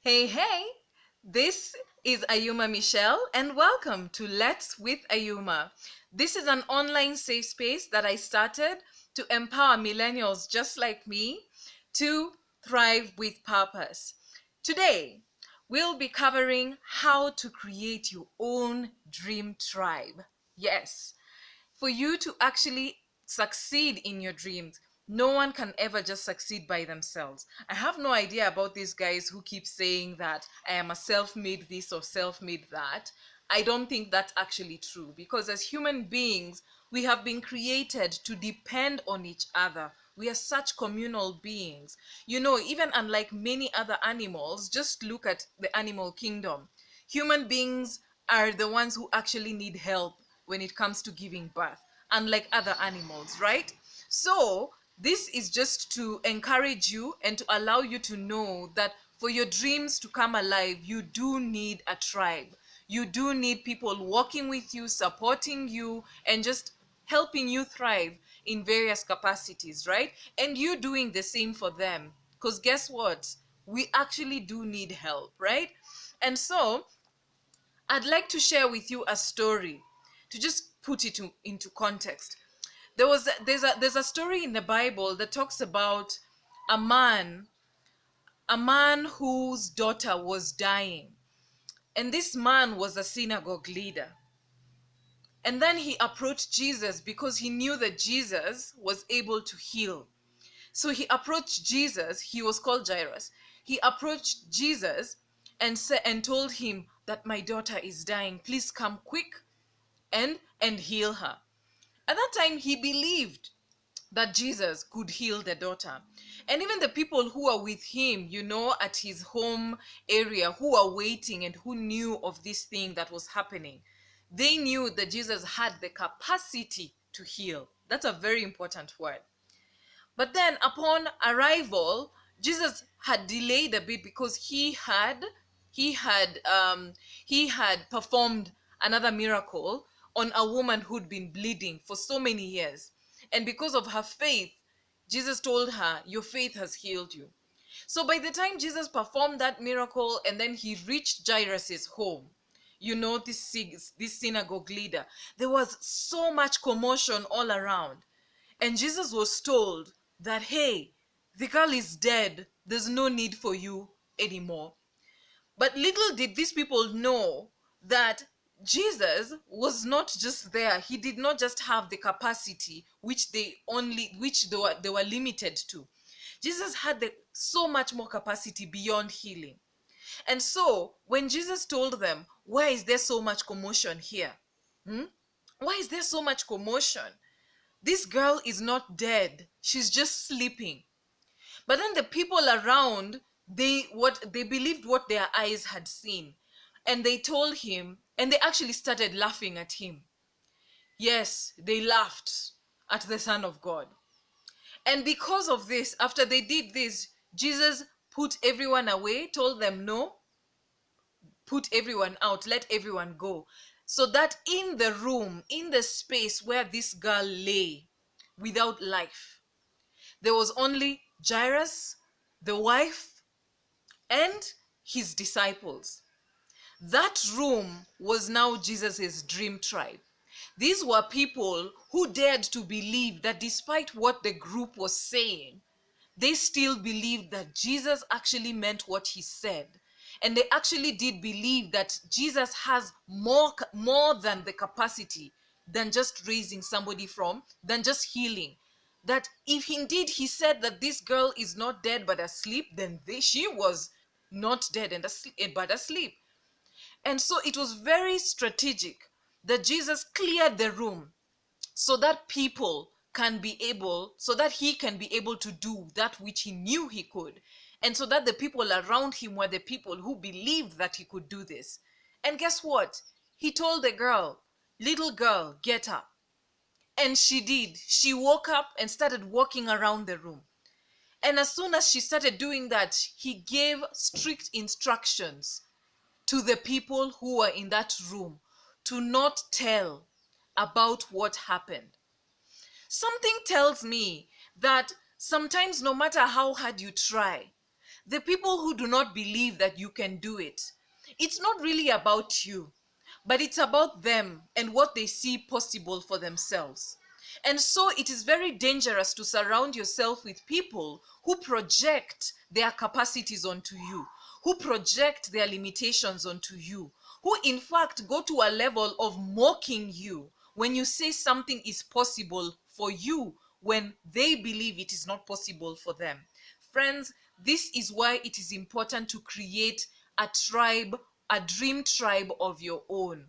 Hey, hey! This is Ayuma Michelle, and welcome to Let's with Ayuma. This is an online safe space that I started to empower millennials just like me to thrive with purpose. Today, we'll be covering how to create your own dream tribe. Yes, for you to actually succeed in your dreams, no one can ever just succeed by themselves. I have no idea about these guys who keep saying that I am a self-made this or self-made that. I don't think that's actually true, because as human beings, we have been created to depend on each other. We are such communal beings. Even unlike many other animals, just look at the animal kingdom. Human beings are the ones who actually need help when it comes to giving birth, unlike other animals, right? So, this is just to encourage you and to allow you to know that for your dreams to come alive, you do need a tribe. You do need people walking with you, supporting you, and just helping you thrive in various capacities, right? And you doing the same for them. Because guess what? We actually do need help, right? And so, I'd like to share with you a story to just put it into context. There's a story in the Bible that talks about a man a man whose daughter was dying, and this man was a synagogue leader. And then he approached Jesus because he knew that Jesus was able to heal. So he approached Jesus. He was called Jairus. He approached Jesus and told him that my daughter is dying. Please come quick and heal her. At that time, he believed that Jesus could heal the daughter. And even the people who are with him, at his home area, who are waiting and who knew of this thing that was happening, they knew that Jesus had the capacity to heal. That's a very important word. But then upon arrival, Jesus had delayed a bit because he had he had performed another miracle on a woman who'd been bleeding for so many years. And because of her faith, Jesus told her, your faith has healed you. So by the time Jesus performed that miracle and then he reached Jairus's home, this synagogue leader, there was so much commotion all around. And Jesus was told that, hey, the girl is dead. There's no need for you anymore. But little did these people know that Jesus was not just there. He did not just have the capacity which they were limited to. Jesus had so much more capacity beyond healing. And so when Jesus told them, why is there so much commotion here? Why is there so much commotion? This girl is not dead. She's just sleeping. But then the people around, they believed what their eyes had seen. And they told him, and they actually started laughing at him. Yes, they laughed at the Son of God. And because of this, after they did this, Jesus put everyone away, told them no, put everyone out, let everyone go. So that in the room, in the space where this girl lay without life, there was only Jairus, the wife, and his disciples. That room was now Jesus' dream tribe. These were people who dared to believe that despite what the group was saying, they still believed that Jesus actually meant what he said. And they actually did believe that Jesus has more than the capacity than just raising somebody than just healing. That if indeed he said that this girl is not dead but asleep, then she was not dead and asleep, but asleep. And so it was very strategic that Jesus cleared the room so that so that he can be able to do that which he knew he could. And so that the people around him were the people who believed that he could do this. And guess what? He told the girl, little girl, get up. And she did. She woke up and started walking around the room. And as soon as she started doing that, he gave strict instructions to the people who were in that room to not tell about what happened. Something tells me that sometimes, no matter how hard you try, the people who do not believe that you can do it, it's not really about you, but it's about them and what they see possible for themselves. And so it is very dangerous to surround yourself with people who project their capacities onto you, who project their limitations onto you, who in fact go to a level of mocking you when you say something is possible for you when they believe it is not possible for them. Friends, this is why it is important to create a tribe, a dream tribe of your own.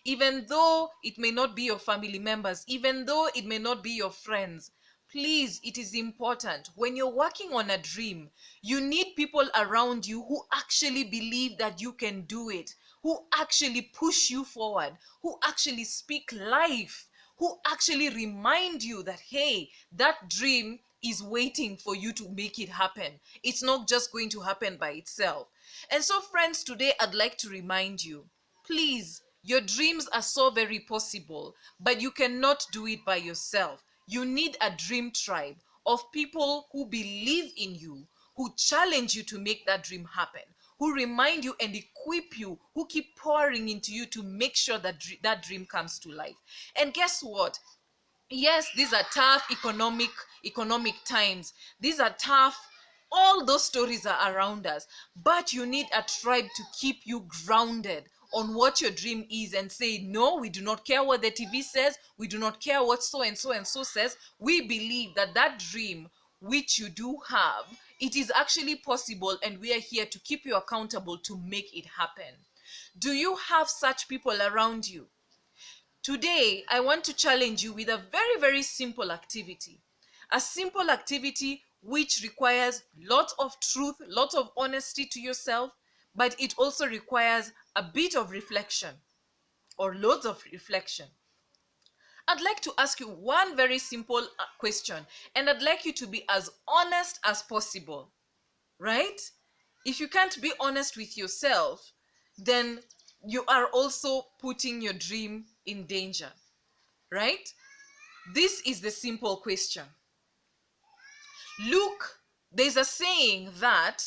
Even though it may not be your family members, even though it may not be your friends, please, it is important. When you're working on a dream, you need people around you who actually believe that you can do it, who actually push you forward, who actually speak life, who actually remind you that, hey, that dream is waiting for you to make it happen. It's not just going to happen by itself. And so, friends, today I'd like to remind you, please, your dreams are so very possible, but you cannot do it by yourself. You need a dream tribe of people who believe in you, who challenge you to make that dream happen, who remind you and equip you, who keep pouring into you to make sure that that dream comes to life. And guess what? Yes, these are tough economic times. These are tough. All those stories are around us, but you need a tribe to keep you grounded on what your dream is and say, no, we do not care what the TV says. We do not care what so and so and so says. We believe that that dream which you do have, it is actually possible, and we are here to keep you accountable to make it happen. Do you have such people around you? Today, I want to challenge you with a very, very simple activity. A simple activity which requires lots of truth, lots of honesty to yourself, but it also requires a bit of reflection or loads of reflection. I'd like to ask you one very simple question, and I'd like you to be as honest as possible, right? If you can't be honest with yourself, then you are also putting your dream in danger, right? This is the simple question. Look, there's a saying that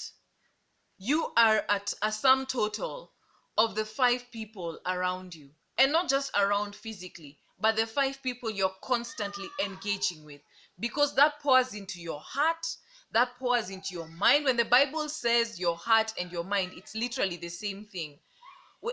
you are at a sum total of the 5 people around you, and not just around physically, but the 5 people you're constantly engaging with, because that pours into your heart, that pours into your mind. When the Bible says your heart and your mind, it's literally the same thing.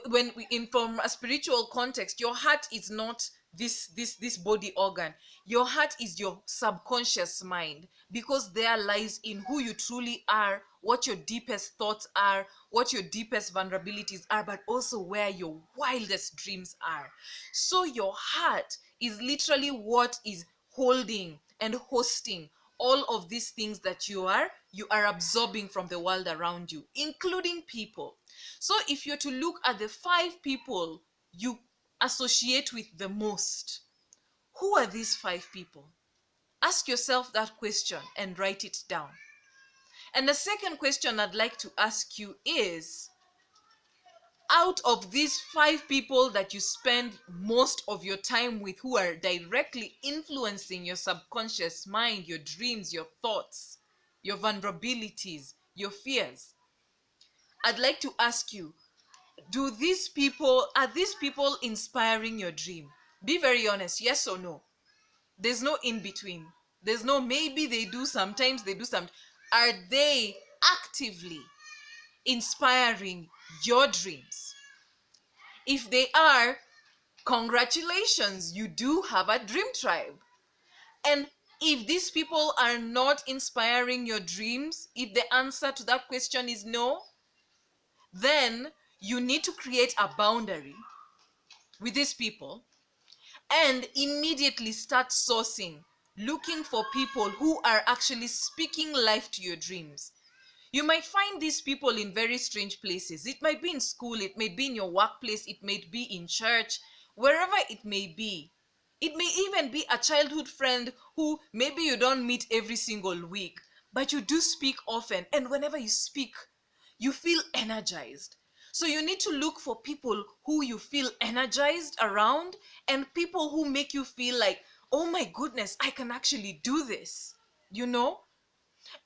When in from a spiritual context, your heart is not this body organ. Your heart is your subconscious mind, because there lies in who you truly are, what your deepest thoughts are, what your deepest vulnerabilities are, but also where your wildest dreams are. So your heart is literally what is holding and hosting all of these things that you are absorbing from the world around you, including people. So if you're to look at the 5 people you associate with the most, who are these 5 people? Ask yourself that question and write it down. And the second question I'd like to ask you is, out of these 5 people that you spend most of your time with, who are directly influencing your subconscious mind, your dreams, your thoughts, your vulnerabilities, your fears, I'd like to ask you, are these people inspiring your dream? Be very honest, yes or no. There's no in between. There's no maybe they do, sometimes they do some. Are they actively inspiring your dreams? If they are, congratulations, you do have a dream tribe. And if these people are not inspiring your dreams, if the answer to that question is no, then you need to create a boundary with these people and immediately start sourcing, looking for people who are actually speaking life to your dreams. You might find these people in very strange places. It might be in school, it may be in your workplace, it may be in church, wherever it may be. It may even be a childhood friend who maybe you don't meet every single week, but you do speak often. And whenever you speak, you feel energized. So you need to look for people who you feel energized around, and people who make you feel like, oh my goodness, I can actually do this. You know?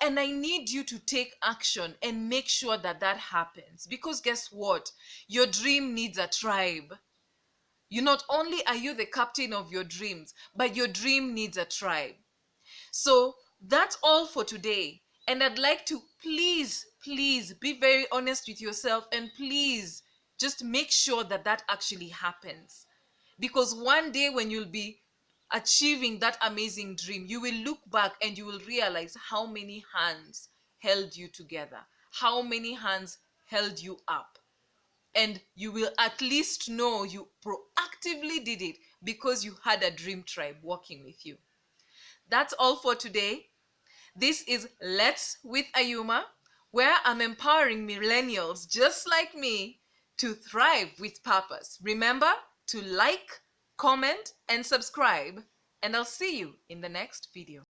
And I need you to take action and make sure that that happens. Because guess what? Your dream needs a tribe. You not only are you the captain of your dreams, but your dream needs a tribe. So that's all for today. And I'd like to please, please be very honest with yourself, and please just make sure that that actually happens. Because one day when you'll be achieving that amazing dream, you will look back and you will realize how many hands held you together, how many hands held you up. And you will at least know you proactively did it because you had a dream tribe working with you. That's all for today. This is Let's with Ayuma, where I'm empowering millennials just like me to thrive with purpose. Remember to like, comment, and subscribe, and I'll see you in the next video.